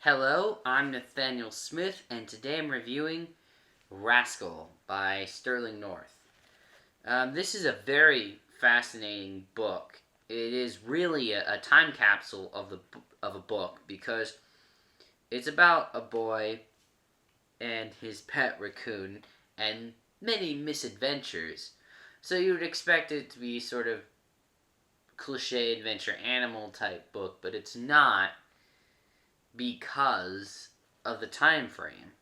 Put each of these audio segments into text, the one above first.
Hello, I'm Nathaniel Smith, and today I'm reviewing Rascal by Sterling North. This is a very fascinating book. It is really a time capsule of a book because it's about a boy and his pet raccoon and many misadventures. So you would expect it to be sort of cliche adventure animal type book, but it's not because of the time frame.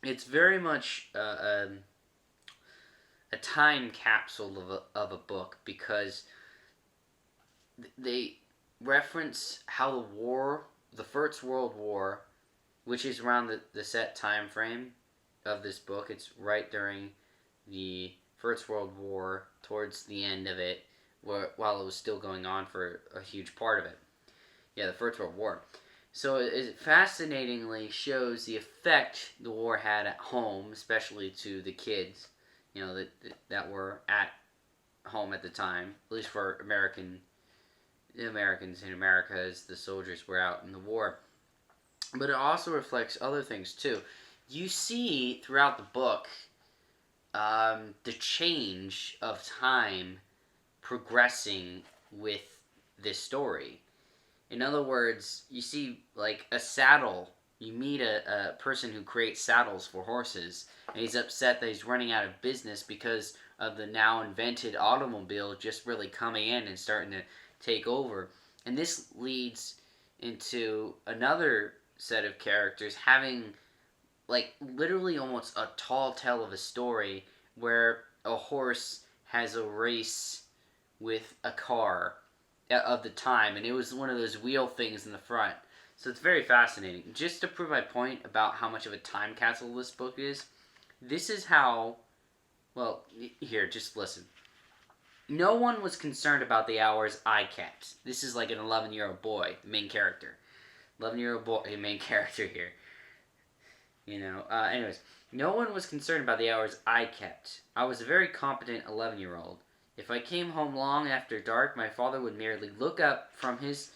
It's very much a time capsule of a book because they reference how the First World War, which is around the set time frame of this book. It's right during the First World War, towards the end of it, while it was still going on for a huge part of it. Yeah, the First World War. So it fascinatingly shows the effect the war had at home, especially to the kids, that were at home at the time, at least for Americans in America, as the soldiers were out in the war. But it also reflects other things too. You see throughout the book the change of time progressing with this story. In other words, you see like a saddle. You meet a person who creates saddles for horses, and he's upset that he's running out of business because of the now invented automobile just really coming in and starting to take over. And this leads into another set of characters having like literally almost a tall tale of a story where a horse has a race with a car of the time, and it was one of those wheel things in the front. So it's very fascinating. Just to prove my point about how much of a time capsule this book is, this is how, well, here, just listen. No one was concerned about the hours I kept. This is like an 11-year-old boy, the main character. 11-year-old boy, main character here. Anyways, no one was concerned about the hours I kept. I was a very competent 11-year-old. If I came home long after dark, my father would merely look up from his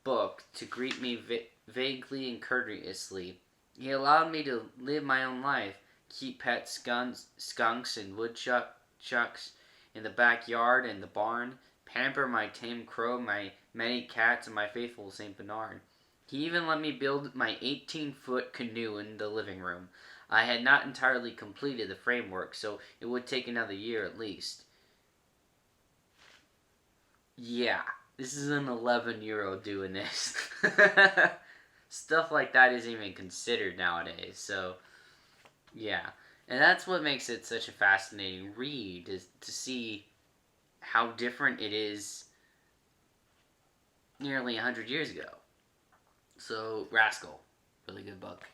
book to greet me vaguely and courteously. He allowed me to live my own life, keep pet skunks and woodchucks in the backyard and the barn, pamper my tame crow, my many cats, and my faithful St. Bernard. He even let me build my 18-foot canoe in the living room. I had not entirely completed the framework, so it would take another year at least. Yeah, this is an 11-year-old doing this. Stuff like that isn't even considered nowadays, so yeah. And that's what makes it such a fascinating read, is to see how different it is nearly 100 years ago. So, Rascal, really good book.